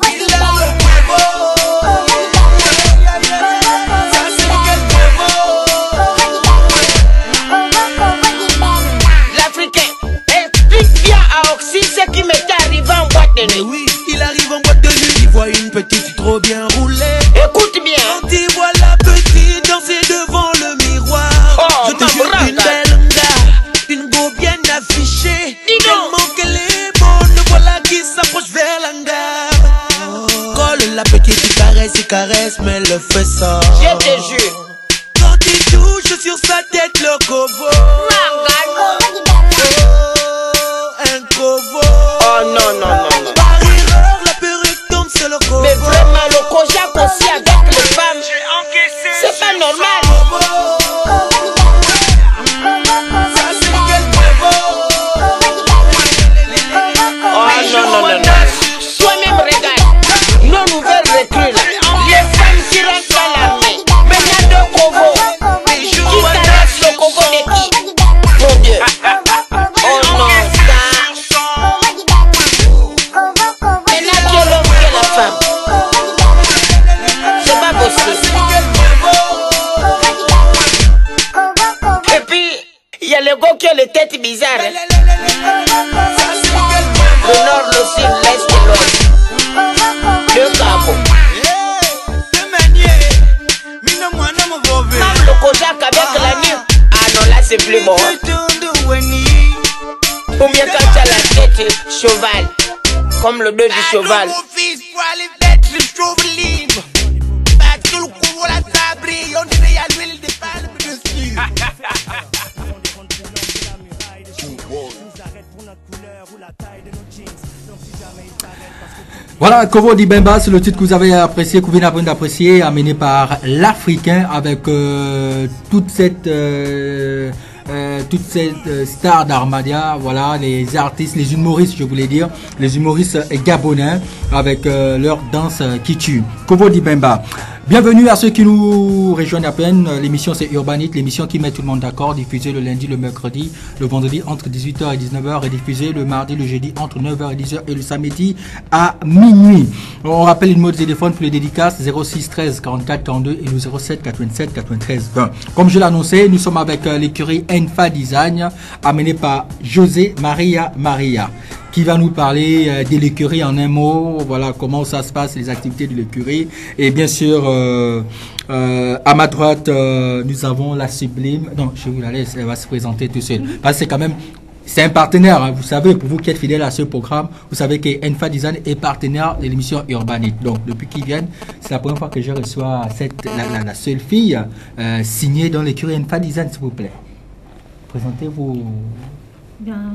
Il a le huevo. Ça c'est quel huevo. L'Africain, explique bien à Oxy ce qui m'est arrivé en boîte de nuit. Oui, il arrive en boîte de nuit. Il voit une petite trop bien roulée. Écoute bien. Quand il voit la petite danser devant le miroir. Je te jure une belle nga, une go bien affichée. Tellement qu'elle est bonne, voilà qui s'approche vers l'anga. Colle la petite, il caresse, mais elle le fait ça. Je te jure. Quand il touche sur sa tête le Kovo. Un Kovo. Oh non, non, non, non. Par erreur, la perruque tombe sur le Kovo. Mais vraiment, le Kojak aussi avec les femmes. J'ai encaissé. C'est pas normal. Ça c'est quel Kovo. Oh non, non, non, non. Toi-même regarde. Nos nouvelles recrues là. Les femmes qui rentrent à l'armée. Maintenant deux Kovo. Qui caressent le Kovo de qui? Mon Dieu. Oh non, ça. Maintenant qui est l'homme, qui est la femme. C'est pas possible. Et puis, il y a le gars qui a les têtes bizarres. Le nord, le sud, l'est et l'ouest. Le Gabon. Même le Kojak avec la nuit. Ah non, là c'est plus bon. Ou bien quand tu as la tête cheval. Comme le dos du cheval. Voilà, Kovo Dibemba, c'est le titre que vous avez apprécié, que vous venez d'apprécier, amené par l'Africain avec toute cette star d'Armadia, voilà, les artistes, les humoristes, je voulais dire, les humoristes gabonais avec leur danse qui tue. Kovo Dibemba. Bienvenue à ceux qui nous rejoignent à peine. L'émission c'est Urbanite, l'émission qui met tout le monde d'accord, diffusée le lundi, le mercredi, le vendredi entre 18h et 19h et diffusée le mardi, le jeudi entre 9h et 10h et le samedi à minuit. On rappelle le numéro de téléphone pour les dédicaces 06 13 44 42 et le 07 87 93 20. Comme je l'ai annoncé, nous sommes avec l'écurie Enfa Design amenée par José Maria qui va nous parler de l'écurie en un mot, voilà comment ça se passe, les activités de l'écurie. Et bien sûr, à ma droite, nous avons la Sublime. Non, je vous la laisse, elle va se présenter tout seul. Parce que c'est quand même, c'est un partenaire, hein. Vous savez, pour vous qui êtes fidèles à ce programme, vous savez que Enfa Design est partenaire de l'émission Urbanite. Donc, depuis qu'ils viennent, c'est la première fois que je reçois la seule fille signée dans l'écurie Enfa Design, s'il vous plaît. Présentez-vous. Bien.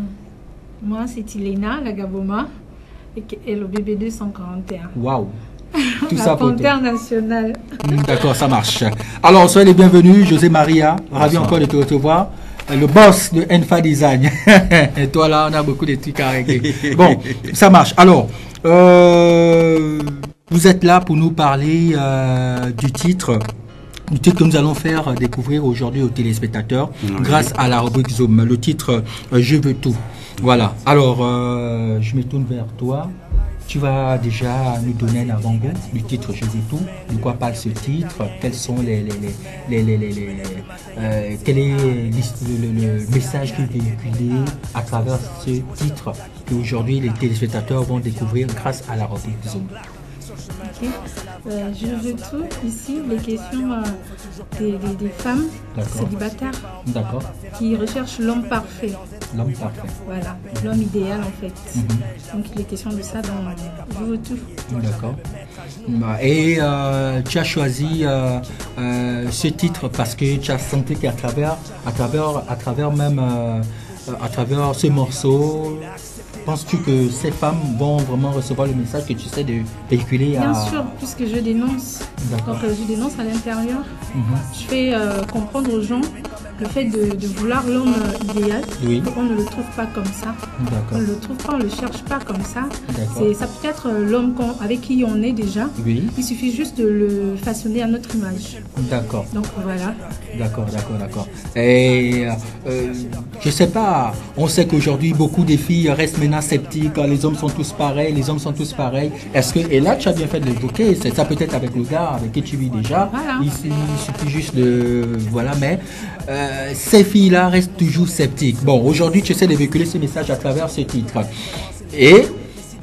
Moi, c'est Ilena, la Gaboma, et le bébé 241. Waouh! Tout la ça pour Panthère nationale. D'accord, ça marche. Alors, soyez les bienvenus, José Maria. Ravi encore de te recevoir. Le boss de Enfa Design. Et toi, là, on a beaucoup de trucs à régler. Bon, ça marche. Alors, vous êtes là pour nous parler du titre que nous allons faire découvrir aujourd'hui aux téléspectateurs grâce à la rubrique Zoom. Le titre Je veux tout. Voilà. Alors, je me tourne vers toi. Tu vas déjà nous donner un avant-goût du titre Je veux tout. De quoi parle ce titre? Quels sont quel est le message qui est véhiculé à travers ce titre que aujourd'hui les téléspectateurs vont découvrir grâce à la rubrique Zoom. Okay. Je veux tout. Ici, les questions des femmes célibataires qui recherchent l'homme parfait. L'homme parfait. Voilà, l'homme idéal en fait. Donc, il est question de ça dans Je veux tout. D'accord. Et tu as choisi ce titre parce que tu as senti qu'à travers ce morceau, penses-tu que ces femmes vont vraiment recevoir le message que tu sais de véhiculer Bien sûr, puisque je dénonce. Donc je dénonce à l'intérieur. Je fais comprendre aux gens le fait de vouloir l'homme idéal. Oui. On ne le trouve pas comme ça. On ne le trouve pas, on ne le cherche pas comme ça. Ça peut être l'homme avec qui on est déjà. Oui. Il suffit juste de le façonner à notre image. D'accord. Donc voilà. D'accord. Et je sais pas, on sait qu'aujourd'hui beaucoup de filles restent maintenant sceptiques, les hommes sont tous pareils, Est-ce que, et là tu as bien fait de l'évoquer, c'est ça peut-être avec le gars avec qui tu vis déjà, voilà. Il suffit juste de, voilà, mais ces filles-là restent toujours sceptiques. Bon, aujourd'hui tu essaies de véhiculer ce message à travers ce titre. Et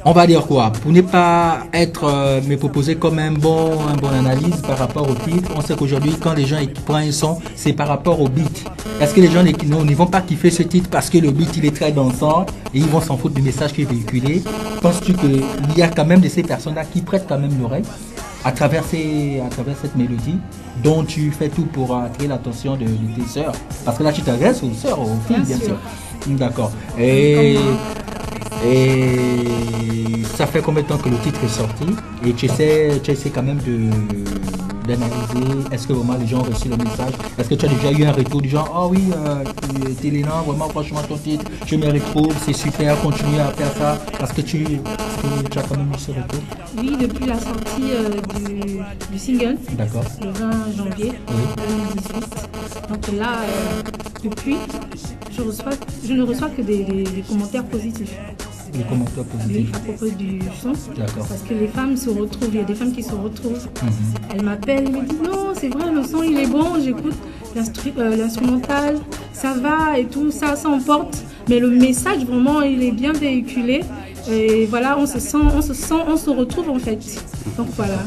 on va dire quoi? Pour ne pas être me proposer comme un bon analyse par rapport au titre, on sait qu'aujourd'hui quand les gens prennent un son, c'est par rapport au beat. Est-ce que les gens ne vont pas kiffer ce titre parce que le beat il est très dansant et ils vont s'en foutre du message qui est véhiculé? Penses-tu qu'il y a quand même de ces personnes-là qui prêtent quand même l'oreille à travers cette mélodie dont tu fais tout pour attirer l'attention de tes sœurs? Parce que là tu t'adresses aux sœurs, aux filles bien sûr. D'accord. Et ça fait combien de temps que le titre est sorti? Et tu essaies quand même d'analyser, est-ce que vraiment les gens ont reçu le message? Est-ce que tu as déjà eu un retour du genre, oh oui, Téléna, vraiment franchement ton titre, je me retrouve, c'est super, continue à faire ça, parce que tu as quand même eu ce retour? Oui, depuis la sortie du single, le 20 janvier 2018. Donc là, depuis, je ne reçois que des commentaires positifs. Les commentaires positifs. Oui, à propos du son. D'accord. Parce que les femmes se retrouvent, il y a des femmes qui se retrouvent. Elles m'appellent, elles me disent non, c'est vrai, le son il est bon, j'écoute l'instrumental, ça va et tout, ça emporte. Mais le message vraiment il est bien véhiculé. Et voilà, on se retrouve en fait. Donc voilà.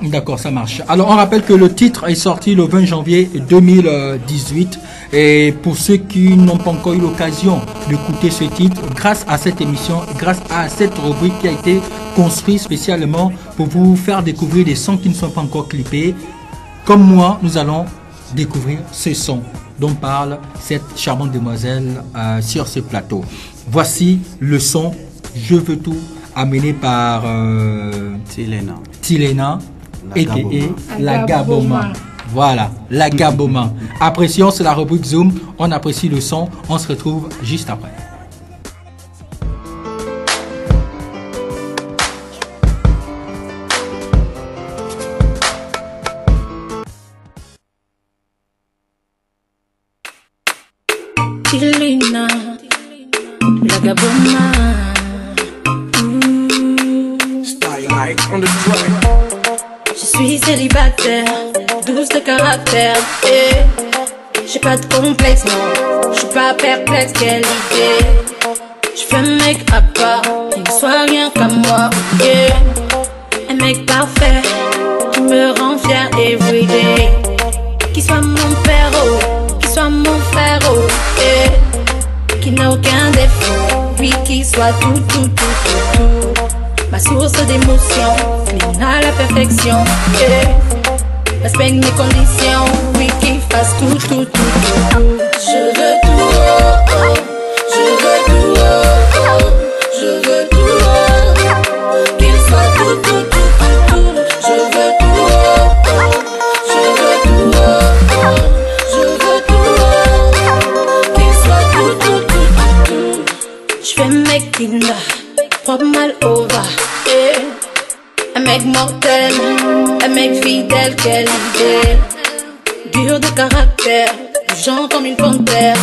D'accord, ça marche. Alors, on rappelle que le titre est sorti le 20 janvier 2018. Et pour ceux qui n'ont pas encore eu l'occasion d'écouter ce titre, grâce à cette émission, grâce à cette rubrique qui a été construite spécialement pour vous faire découvrir des sons qui ne sont pas encore clippés, comme moi, nous allons découvrir ce son dont parle cette charmante demoiselle sur ce plateau. Voici le son Je veux tout, amené par Tilena. A.k.a. la Gaboma. Voilà, la Gaboma. Apprécions, c'est la rubrique Zoom. On apprécie le son. On se retrouve juste après. Tilina, la Gaboma. Je suis célibataire, douce de caractère. J'ai pas de complexe, non. Je suis pas perplexe, quelle idée. Je fais un mec à part, il ne soit rien comme moi. Un mec parfait, qui me rend fier everyday. Qui soit mon père, oh, qui soit mon frère, oh, qui n'a aucun défaut. Oui, qui soit tout. Ma source d'émotion, clean à la perfection. Respecte mes conditions, oui, qu'il fasse tout. Je veux tout, oh, oh. Je veux tout, oh, oh. Je veux tout, oh, oh. Qu'il soit tout. Je veux tout, oh, oh. Je veux tout, oh, oh. Je veux tout, oh, oh. Qu'il soit tout. Je fais mec kinda, propre mal over. Un mec mortel, un mec fidèle, quelle idée. Dur de caractère, du genre comme une panthère.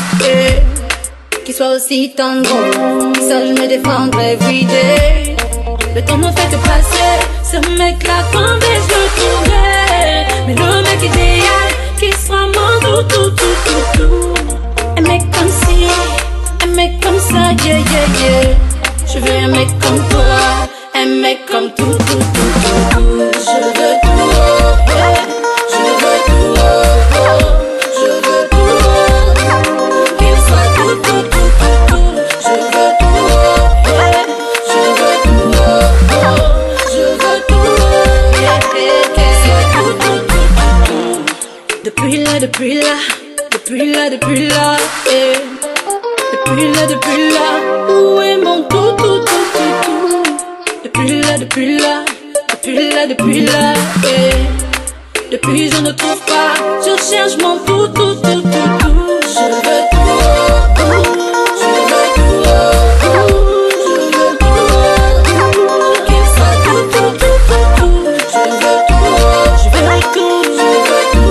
Qui soit aussi tendre, qui sache me défendre everyday. Le temps ne fait que passer, ce mec-là quand vais-je le trouver? Mais le mec idéal, qui sera mon tout. Un mec comme ci, un mec comme ça, yeah. Je veux un mec comme toi, un mec comme tout. Je veux tout, oh, yeah. Je veux tout, oh, oh. Je veux tout, oh, oh. Qu'il soit tout. Je veux tout, oh, yeah. Je veux tout, oh, oh. Je veux tout, oh, yeah. Qu'il soit tout. Depuis là, yeah. Depuis là, où est mon tout. Depuis là, depuis je ne trouve pas, je cherche mon tout. Je veux tout, oh, oh. Je veux tout, oh, oh. Je veux tout, oh, oh. Qu'il soit tout. Je veux tout, oh. Je veux tout, qu'il soit tout. Je veux tout.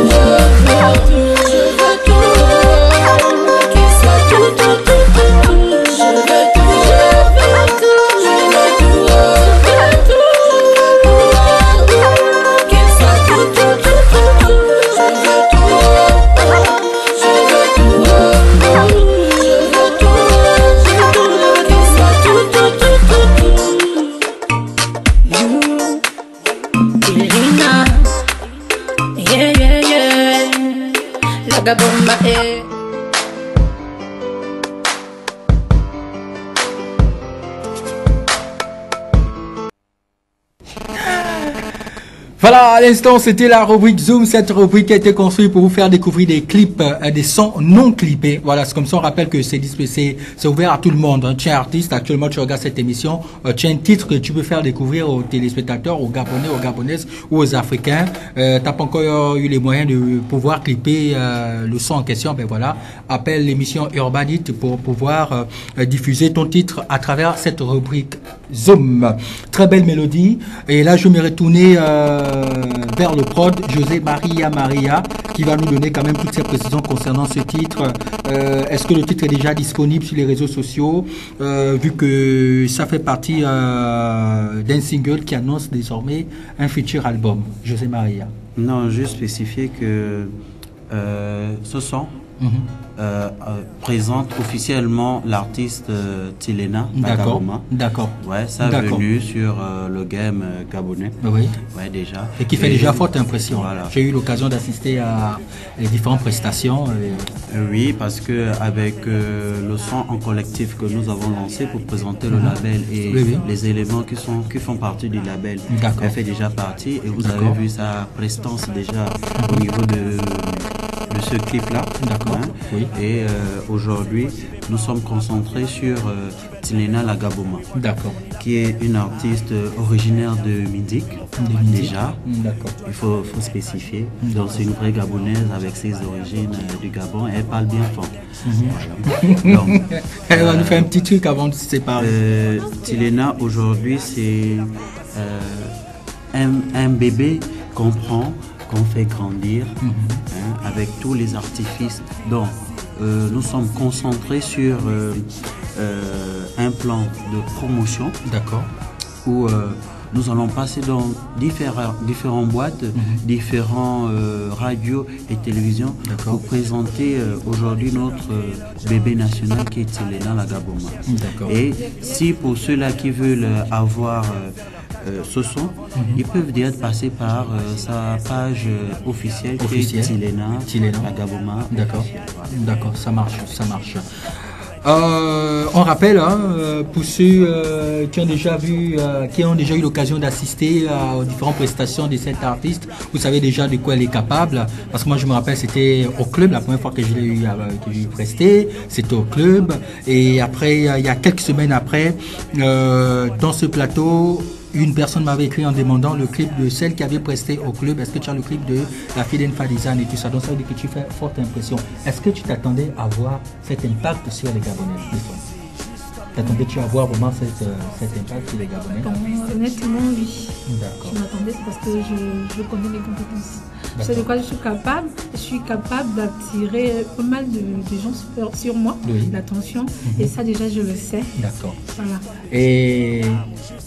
Gaboma, Voilà, à l'instant, c'était la rubrique Zoom. Cette rubrique a été construite pour vous faire découvrir des clips, des sons non clippés. Voilà, c'est comme ça, on rappelle que c'est ouvert à tout le monde. Tu es artiste, actuellement, tu regardes cette émission. Tu as un titre que tu peux faire découvrir aux téléspectateurs, aux Gabonais, aux Gabonaises ou aux Africains. T'as pas encore eu les moyens de pouvoir clipper le son en question. Ben voilà, appelle l'émission Urbanit pour pouvoir diffuser ton titre à travers cette rubrique Zoom. Très belle mélodie. Et là, je vais me retourner vers le prod José Maria qui va nous donner quand même toutes ces précisions concernant ce titre. Est-ce que le titre est déjà disponible sur les réseaux sociaux, vu que ça fait partie d'un single qui annonce désormais un futur album. José Maria. Non, juste spécifier que ce son présente officiellement l'artiste Tilina Gaboma. D'accord. Ouais, sa venue sur le game gabonais. Oui. Ouais, déjà. Et qui fait déjà forte impression. Voilà. J'ai eu l'occasion d'assister à les différentes prestations. Oui, parce que avec le son en collectif que nous avons lancé pour présenter le label et les éléments qui font partie du label, elle fait déjà partie et vous avez vu sa prestance déjà au niveau de ce clip-là. D'accord. Hein. Oui. Et aujourd'hui, nous sommes concentrés sur Tilina Gaboma. D'accord. Qui est une artiste originaire de Mindik. Déjà. D'accord. Il faut spécifier. Donc c'est une vraie Gabonaise avec ses origines du Gabon. Elle parle bien fort. Voilà. Donc, elle va nous faire un petit truc avant de se séparer. Tilina aujourd'hui c'est un bébé qu'on prend, qu'on fait grandir avec tous les artifices dont nous sommes concentrés sur un plan de promotion. D'accord. Où nous allons passer dans différentes boîtes, différents radios et télévisions pour présenter aujourd'hui notre bébé national qui est Tsilena la Gaboma. Et si pour ceux-là qui veulent avoir ce son, ils peuvent déjà passer par sa page officielle qui est Tsilena la Gaboma. D'accord. D'accord, ça marche, ça marche. On rappelle, pour ceux qui ont déjà vu, qui ont déjà eu l'occasion d'assister aux différentes prestations de cet artiste, vous savez déjà de quoi elle est capable. Parce que moi, je me rappelle, c'était au club, la première fois que je l'ai eu, que j'ai presté, c'était au club. Et après, il y a quelques semaines après, dans ce plateau, une personne m'avait écrit en demandant le clip de celle qui avait presté au club. Est-ce que tu as le clip de la fille d'Enfa Design et tout ça? Donc ça veut dire que tu fais forte impression. Est-ce que tu t'attendais à voir cet impact sur les Gabonais? T'attendais-tu à voir vraiment cet impact sur les Gabonais? Bon, honnêtement, oui. D'accord. Je m'attendais, c'est parce que je connais mes compétences. Je sais de quoi je suis capable. Je suis capable d'attirer pas mal de gens sur moi, l'attention. Et ça, déjà, je le sais. D'accord. Voilà. Et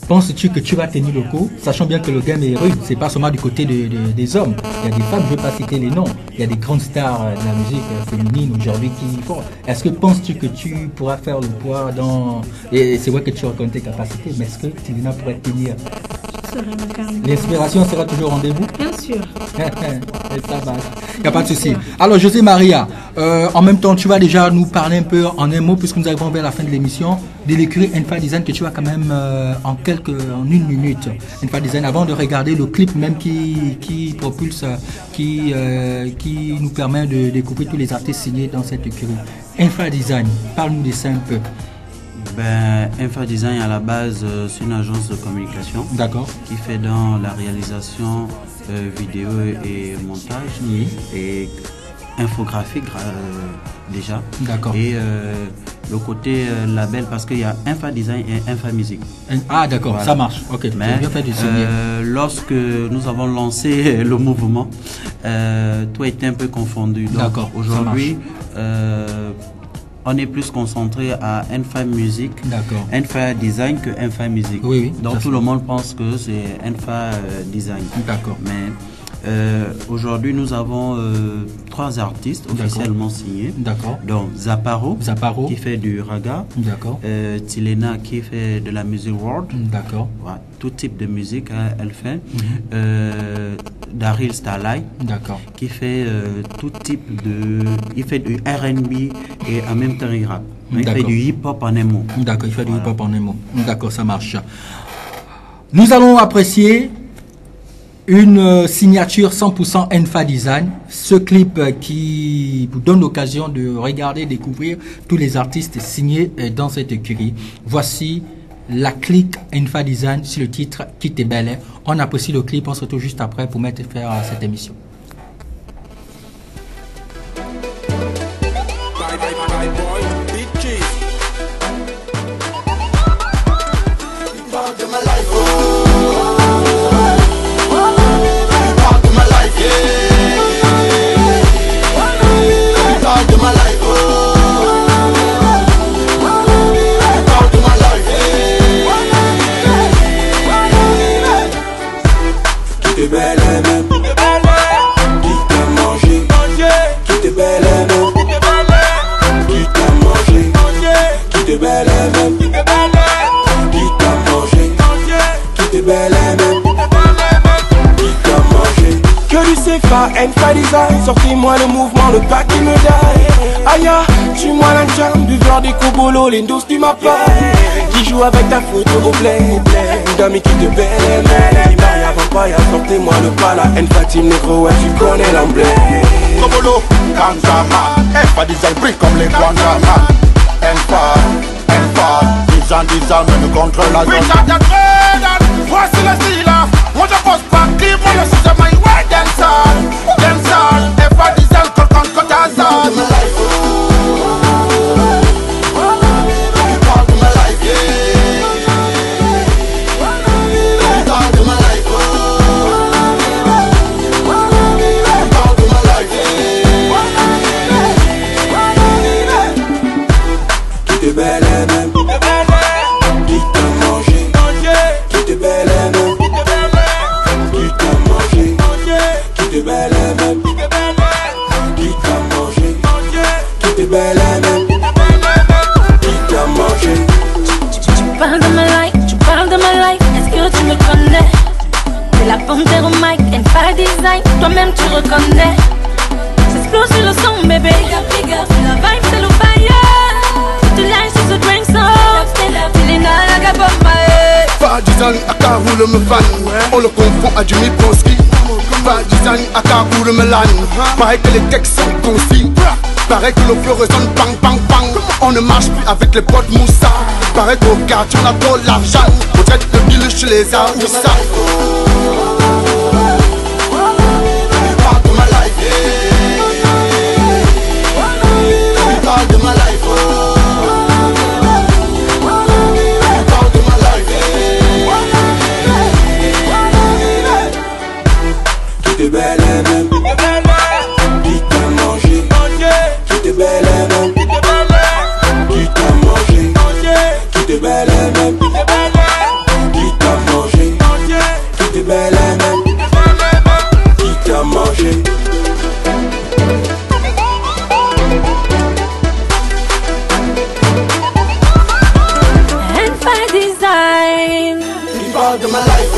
penses-tu que tu vas tenir le coup, sachant bien que le game est rude, c'est pas seulement du côté des hommes. Il y a des femmes, je ne vais pas citer les noms. Il y a des grandes stars de la musique féminine aujourd'hui qui font. Est-ce que penses-tu que tu pourras faire le poids dans... Et c'est vrai que tu reconnais tes capacités, mais est-ce que Tsilena pourrait tenir? L'inspiration sera toujours au rendez-vous? Bien sûr. Ça va. Il n'y a pas de souci. Alors, José Maria, en même temps, tu vas déjà nous parler un peu en un mot, puisque nous arrivons vers la fin de l'émission, de l'écrit Enfa Design que tu vas quand même en une minute. Enfa Design, avant de regarder le clip même qui propulse, qui nous permet de découvrir tous les artistes signés dans cette écurie. Enfa Design, parle-nous de ça un peu. Ben, Enfa Design à la base, c'est une agence de communication qui fait dans la réalisation vidéo et montage et infographique déjà. D'accord. Et le côté label parce qu'il y a Enfa Design et Enfa Music. Ah d'accord, voilà. Ça marche. Ok. Mais bien fait lorsque nous avons lancé le mouvement, tout était un peu confondu. D'accord. Aujourd'hui. On est plus concentré à Enfa Music, Enfa Design que Enfa Music. Oui, donc tout le monde pense que c'est Enfa Design. D'accord. Mais aujourd'hui, nous avons 3 artistes officiellement signés. D'accord. Donc Zaparo qui fait du raga. D'accord. Tsilena qui fait de la musique world. D'accord. Voilà, tout type de musique elle fait. Daryl Starlight qui fait tout type de... Il fait du R&B et en même temps il rappe. Il fait du hip-hop en un mot. D'accord, il fait du hip-hop en un mot. D'accord, ça marche. Nous allons apprécier une signature 100% Enfa Design. Ce clip qui vous donne l'occasion de regarder, découvrir tous les artistes signés dans cette écurie. Voici la clique Enfa Design sur le titre Quitte Bel. On apprécie le clip, on se retrouve juste après pour mettre fin à cette émission. Enfa Design, sortez-moi le mouvement, le pas qui me die. Aya, suis-moi l'enchant, buveur des Kobolo, les douces du mappa. Qui joue avec ta photo au blé, une dame qui te belle, il marie avant pas, sortez-moi le pas là. Enfa Team Negro, ouais, tu connais l'emblème. Kobolo, Kanzama, Enfa Design brille comme les grands gamins. Enfa, 10 ans, mais nous contre la zone. Voici le style, moi je pose pas clip, moi je suis my way dancehall, Enfa Design, contre Kotazan. même, qui t'a mangé, qui t'est belle même, qui t'a mangé. Tu parles de ma life, tu parles de ma life, est-ce que tu me connais? C'est la panthère au mic, and pas design, toi-même tu reconnais. J'explose sur le son, bébé, la vibe c'est le fire. Tu lies sur ce drink song, c'est la gaboma. Pas design à Karoul me fan, on le confond à Jimmy Bronski. Pas design à Karoul me lan, pareil que les textes sont concis. Pareil que le flot résonne bang bang bang. On ne marche plus avec les potes Moussa. Pareil qu'au quartier on a trop l'argent. On traite le bill chez les Aoussa. Qui t'est belle même, qui t'a mangé, qui t'est belle même, qui t'a mangé, qui t'est belle même, qui t'a mangé, qui t'est belle même, qui t'a mangé. N5 Design. Qui parle de ma life,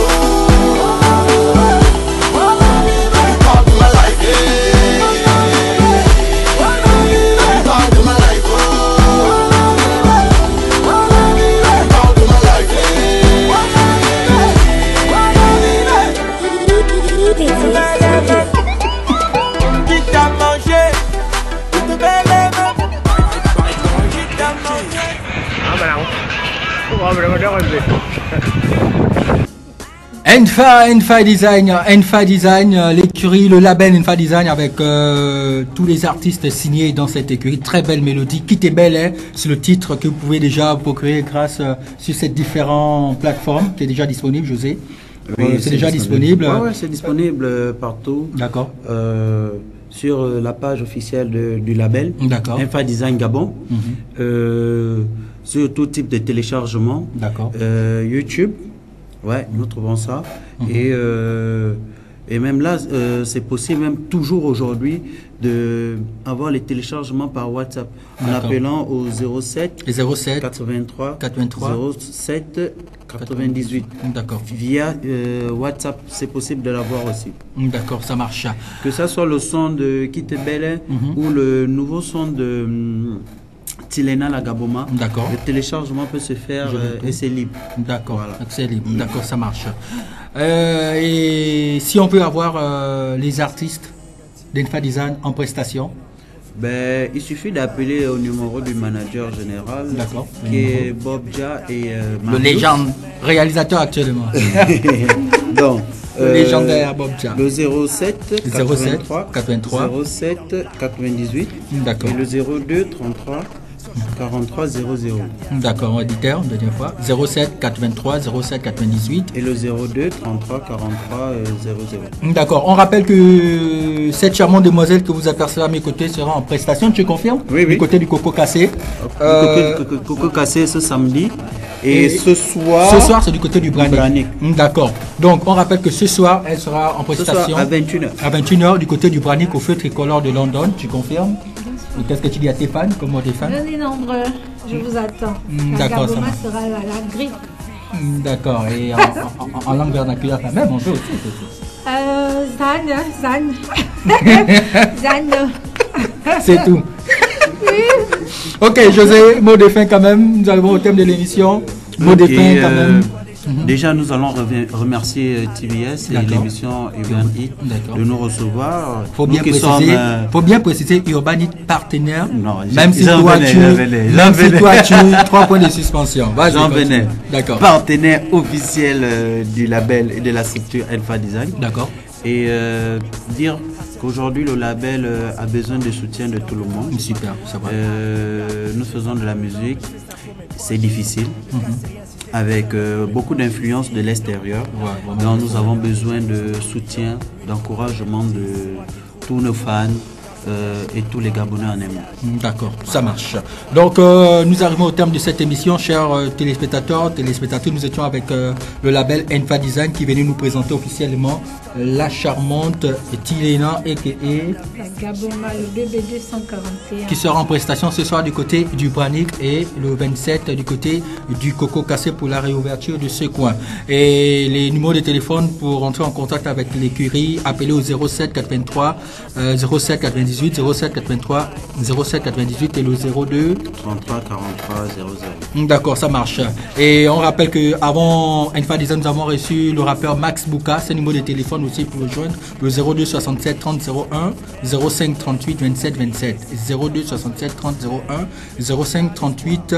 N5 Design, l'écurie, le label N5 Design avec tous les artistes signés dans cette écurie. Très belle mélodie. Qui t'est belle, hein, c'est le titre que vous pouvez déjà procurer grâce sur ces différentes plateformes qui est déjà disponible, José. Oui, c'est déjà disponible. Ouais, c'est disponible partout. D'accord. Sur la page officielle du label. D'accord. N5 Design Gabon. Sur tout type de téléchargement. D'accord. YouTube. Ouais, nous trouvons ça. Et même là, c'est possible, même toujours aujourd'hui, d'avoir les téléchargements par WhatsApp. En appelant au 07 83 07 98. D'accord. Via WhatsApp, c'est possible de l'avoir aussi. D'accord, ça marche. Que ça soit le son de Kitebele ou le nouveau son de Tilena la Gaboma. D'accord. Le téléchargement peut se faire et c'est libre. D'accord, voilà. C'est libre. D'accord, ça marche. Et si on peut avoir les artistes d'N5 Design en prestation? Ben, il suffit d'appeler au numéro du manager général, qui est Bob Ja et le légende réalisateur actuellement. Donc, le légendaire Bob Ja. Le 07 83 07 98. D'accord. Et le 02 33 43 00. D'accord, auditeur, une deuxième fois. 07 83 07 98. Et le 02 33 43 00. D'accord, on rappelle que cette charmante demoiselle que vous apercevez à mes côtés sera en prestation, tu confirmes? Oui, oui. Du côté du Coco Cassé. Coco Cassé ce samedi. Et ce soir. Ce soir, c'est du côté du Branic. D'accord. Donc, on rappelle que ce soir, elle sera en prestation. Ce soir, à 21h. À 21h, du côté du Branic au feu tricolore de London, tu confirmes? Et qu'est-ce que tu dis à tes fans? Comment tes fans? Venez nombreux, je vous attends. D'accord, ça marche. Sera à la grille. D'accord, et en langue vernaculaire quand même, on peut aussi. Zan. C'est tout. Ok, José, mot de fin quand même. Nous arrivons au thème de l'émission. Mot de fin quand même. Déjà, nous allons remercier TBS et l'émission Urban Hit de nous recevoir. Faut bien préciser Urban Hit partenaire. Non, même si toi tu 3 points de suspension. Jean Benet. D'accord. Partenaire officiel du label et de la structure N5 Design. D'accord. Et dire qu'aujourd'hui le label a besoin de soutien de tout le monde. Super, ça va. Nous faisons de la musique, c'est difficile. Avec beaucoup d'influence de l'extérieur. Donc nous avons besoin de soutien, d'encouragement de tous nos fans et tous les Gabonais en aimant. D'accord, ça marche. Donc nous arrivons au terme de cette émission, chers téléspectateurs, téléspectatrices. Nous étions avec le label N5 Design qui venait nous présenter officiellement la charmante Tilena et Gaboma, le bébé 241. Qui sera en prestation ce soir du côté du Branic et le 27 du côté du Coco Cassé pour la réouverture de ce coin. Et les numéros de téléphone pour entrer en contact avec l'écurie, appelez au 07 83 07 98 07 83 07 98 et le 02 33 43 00. D'accord, ça marche. Et on rappelle que avant Enfa Design, nous avons reçu le rappeur Max Bouka. C'est le numéro de téléphone aussi pour le joindre, le 02 67 30 01 05 38 27 27 02 67 30 01 05 38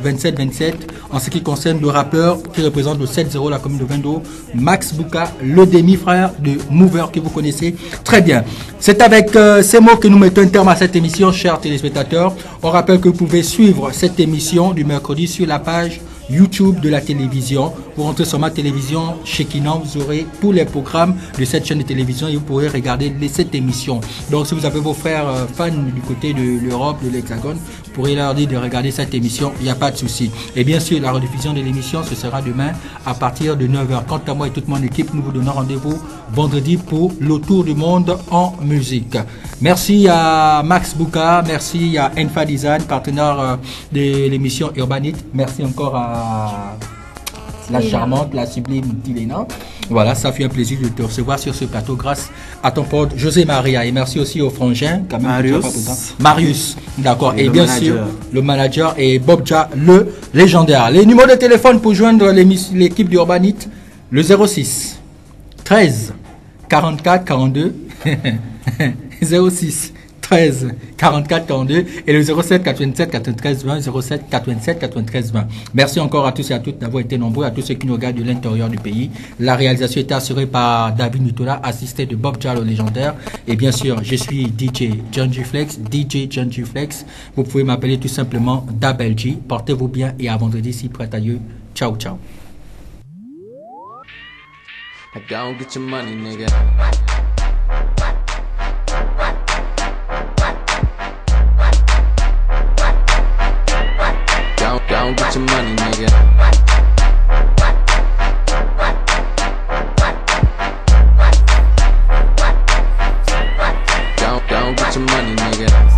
27 27. En ce qui concerne le rappeur qui représente le 7-0 la commune de Vendo, Max Bouka, le demi-frère de Mover que vous connaissez très bien. C'est avec ces mots que nous mettons un terme à cette émission, chers téléspectateurs. On rappelle que vous pouvez suivre cette émission du mercredi sur la page YouTube de la télévision. Vous rentrez sur ma télévision chez Kinan, vous aurez tous les programmes de cette chaîne de télévision et vous pourrez regarder cette émission. Donc si vous avez vos frères fans du côté de l'Europe, de l'Hexagone, vous pourrez leur dire de regarder cette émission, il n'y a pas de souci. Et bien sûr, la rediffusion de l'émission, ce sera demain à partir de 9h. Quant à moi et toute mon équipe, nous vous donnons rendez-vous vendredi pour le tour du monde en musique. Merci à Max Bouka, merci à Enfa Design, partenaire de l'émission Urbanite. Merci encore à la charmante, la sublime Tilena. Voilà, ça fait un plaisir de te recevoir sur ce plateau grâce à ton pote José Maria. Et merci aussi au frangin, quand même, Marius. D'accord. Et bien sûr, le manager et Bobja, le légendaire. Les numéros de téléphone pour joindre l'équipe d'Urbanite, le 06 13 44 42 06 13 44 42 et le 07 87 93 20 07 87 93 20. Merci encore à tous et à toutes d'avoir été nombreux, à tous ceux qui nous regardent de l'intérieur du pays. La réalisation était assurée par David Nutola, assisté de Bob Jalo légendaire. Et bien sûr, je suis DJ John G Flex, DJ John G Flex. Vous pouvez m'appeler tout simplement Double G. Portez-vous bien et à vendredi si prêt à Dieu. Ciao, ciao. Get your money, nigga. Go get your money, nigga. Go get your money, nigga.